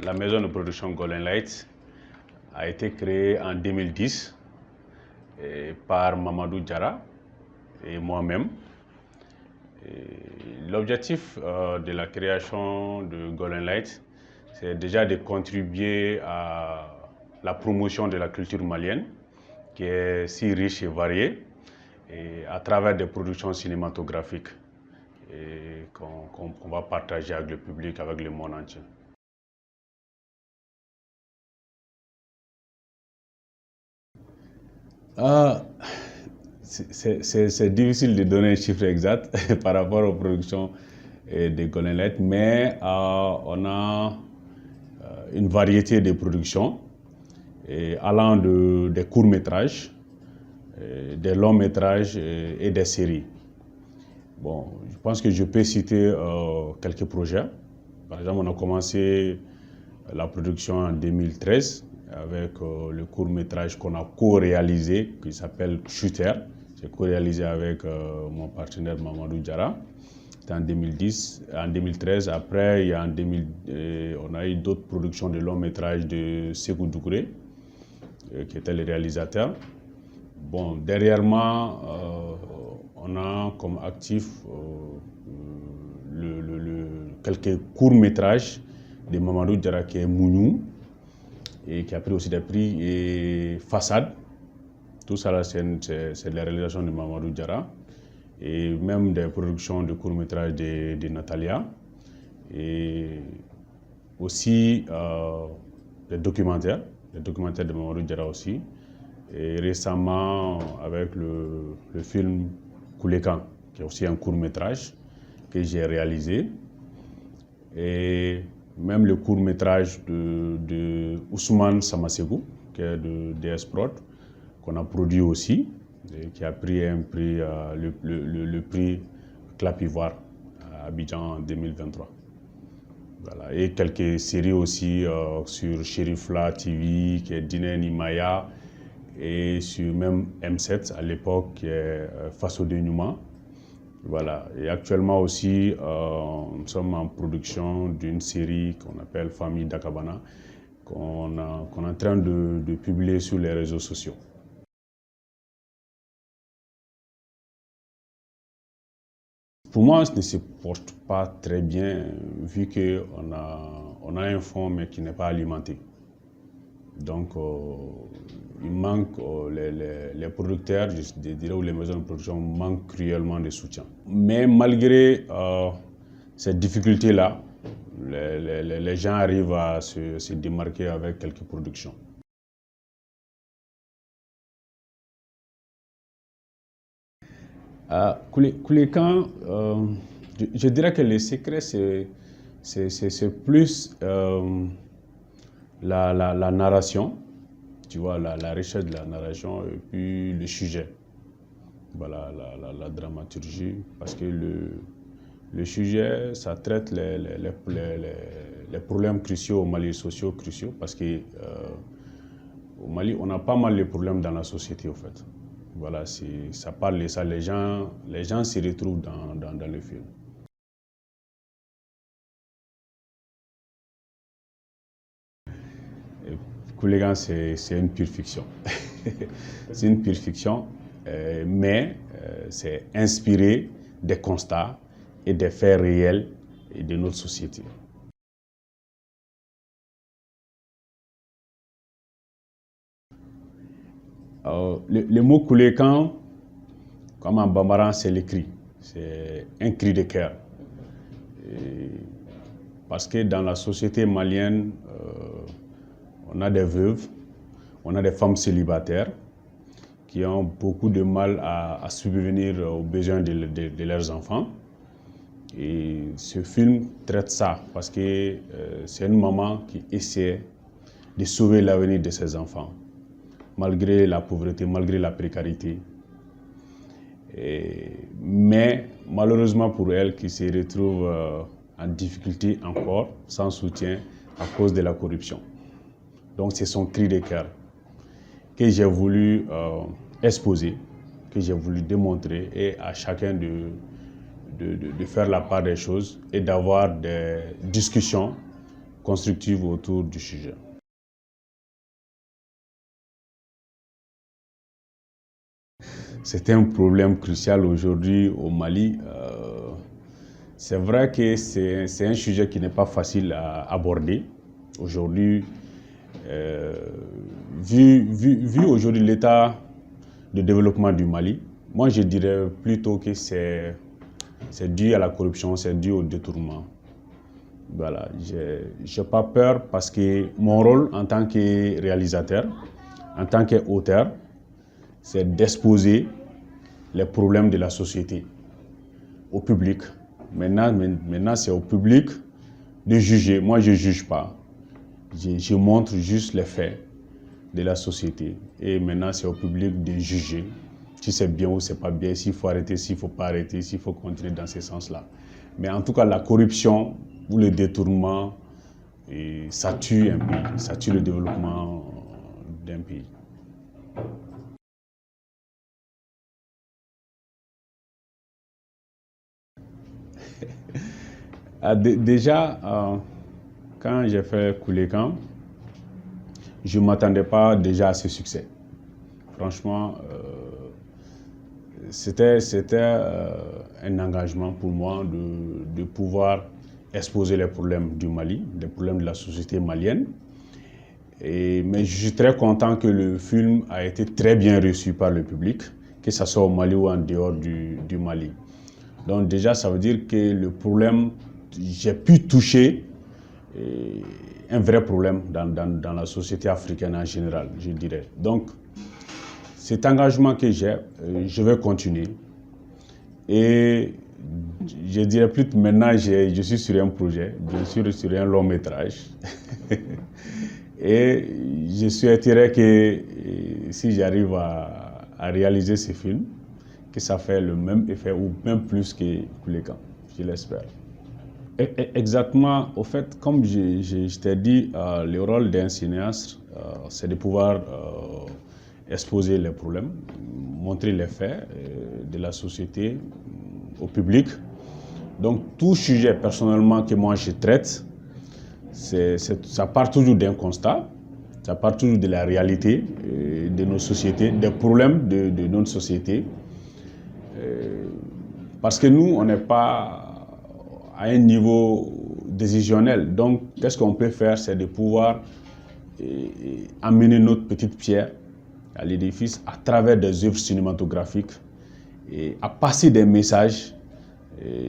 La maison de production Golden Light a été créée en 2010 par Mamadou Diarra et moi-même. L'objectif de la création de Golden Light, c'est déjà de contribuer à la promotion de la culture malienne, qui est si riche et variée, et à travers des productions cinématographiques qu'on va partager avec le public, avec le monde entier. C'est difficile de donner un chiffre exact par rapport aux productions de Golden Light, mais on a une variété de productions allant des courts-métrages, des longs-métrages et des séries. Bon, je pense que je peux citer quelques projets. Par exemple, on a commencé la production en 2013 avec le court-métrage qu'on a co-réalisé, qui s'appelle Shooter. J'ai co-réalisé avec mon partenaire Mamadou Diarra. C'était en 2010. En 2013, après, on a eu d'autres productions de longs-métrages de Sékou Doucouré, qui était le réalisateur. Bon, derrière moi, on a comme actif quelques courts-métrages de Mamadou Diarra, qui est Mounou, et qui a pris aussi des prix, et Façade. Tout ça, c'est la réalisation de Mamadou Diarra, et même des productions de courts-métrages de Natalia, et aussi des documentaires de Mamadou Diarra aussi. Et récemment, avec le film Koulekan, qui est aussi un court-métrage que j'ai réalisé. Et même le court-métrage de Ousmane Samaségou, qui est de DS Prod, qu'on a produit aussi, et qui a pris un prix, le prix Clap Ivoire à Abidjan en 2023. Voilà. Et quelques séries aussi sur Chérifla TV, qui est Dine Nimaya, et sur même M7 à l'époque, qui est Faso de Numa. Voilà. Et actuellement aussi, nous sommes en production d'une série qu'on appelle Famille Dakabana, qu'on est en train de publier sur les réseaux sociaux. Pour moi, ça ne se porte pas très bien, vu qu'on a un fonds mais qui n'est pas alimenté. Donc, il manque, les producteurs, je dirais, ou les maisons de production manquent cruellement de soutien. Mais malgré cette difficulté-là, les gens arrivent à se démarquer avec quelques productions. Koulekan, je dirais que le secret, c'est plus la narration, tu vois, la richesse de la narration, et puis le sujet, voilà, la dramaturgie, parce que le sujet, ça traite les problèmes cruciaux au Mali, sociaux cruciaux, parce que au Mali, on a pas mal de problèmes dans la société, au fait. Voilà, ça parle de ça, les gens s'y retrouvent dans le film. Koulekan, c'est une pure fiction. C'est une pure fiction, mais c'est inspiré des constats et des faits réels de notre société. Le mot Koulekan, comme en bambara, c'est le cri. C'est un cri de cœur. Parce que dans la société malienne, on a des veuves, on a des femmes célibataires qui ont beaucoup de mal à subvenir aux besoins de leurs enfants. Et ce film traite ça parce que c'est une maman qui essaie de sauver l'avenir de ses enfants, malgré la pauvreté, malgré la précarité. Mais malheureusement pour elle, qui se retrouve en difficulté encore, sans soutien, à cause de la corruption. Donc c'est son cri de cœur que j'ai voulu exposer, que j'ai voulu démontrer, et à chacun de faire la part des choses et d'avoir des discussions constructive autour du sujet. C'est un problème crucial aujourd'hui au Mali. C'est vrai que c'est un sujet qui n'est pas facile à aborder. Aujourd'hui, vu aujourd'hui l'état de développement du Mali, moi je dirais plutôt que c'est dû à la corruption, c'est dû au détournement. Voilà, j'ai pas peur parce que mon rôle en tant que réalisateur, en tant qu'auteur, c'est d'exposer les problèmes de la société au public. Maintenant c'est au public de juger. Moi, je ne juge pas. Je montre juste les faits de la société. Et maintenant, c'est au public de juger si c'est bien ou c'est pas bien, s'il faut arrêter, s'il ne faut pas arrêter, s'il faut continuer dans ce sens-là. Mais en tout cas, la corruption ou le détournement, ça tue un pays, ça tue le développement d'un pays. Déjà, quand j'ai fait Koulékan, je ne m'attendais pas déjà à ce succès. Franchement, c'était un engagement pour moi de pouvoir exposer les problèmes du Mali, les problèmes de la société malienne. Mais je suis très content que le film a été très bien reçu par le public, que ce soit au Mali ou en dehors du Mali. Donc déjà, ça veut dire que le problème, j'ai pu toucher un vrai problème dans la société africaine en général, je dirais. Donc, cet engagement que j'ai, je vais continuer. Et je dirais plus que maintenant, je suis sur un projet, bien sûr sur un long métrage. Et je souhaiterais que si j'arrive à réaliser ce film, que ça fait le même effet ou même plus que Koulékan, je l'espère. Exactement, au fait, comme je t'ai dit, le rôle d'un cinéaste, c'est de pouvoir exposer les problèmes, montrer les faits de la société au public. Donc tout sujet personnellement que moi je traite, ça part toujours d'un constat, ça part toujours de la réalité de nos sociétés, des problèmes de notre société. Parce que nous, on n'est pas à un niveau décisionnel. Donc, qu'est-ce qu'on peut faire, c'est de pouvoir amener notre petite pierre à l'édifice à travers des œuvres cinématographiques et à passer des messages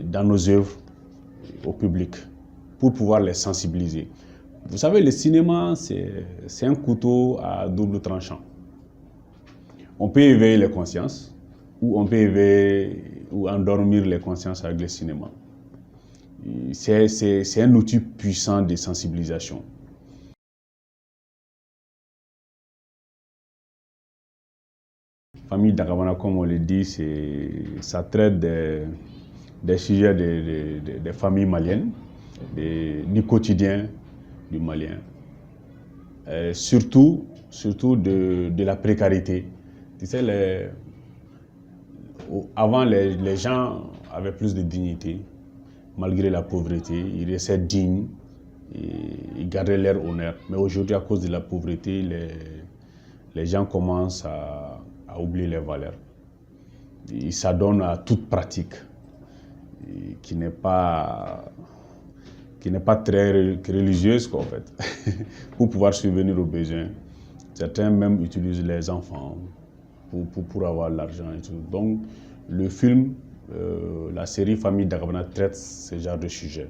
dans nos œuvres au public pour pouvoir les sensibiliser. Vous savez, le cinéma, c'est un couteau à double tranchant. On peut éveiller les consciences ou on peut éveiller ou endormir les consciences avec le cinéma. C'est un outil puissant de sensibilisation. Famille Dagabana, comme on le dit, ça traite des sujets des familles maliennes, du quotidien du Malien. Surtout de la précarité. Tu sais, avant, les gens avaient plus de dignité, malgré la pauvreté. Ils restaient dignes, ils gardaient leur honneur. Mais aujourd'hui, à cause de la pauvreté, les gens commencent à oublier les valeurs. Ils s'adonnent à toute pratique qui n'est pas très religieuse, quoi, en fait, pour pouvoir subvenir aux besoins. Certains même utilisent les enfants pour avoir l'argent et tout. Donc, le film, la série Famille Dagabana traite ce genre de sujet.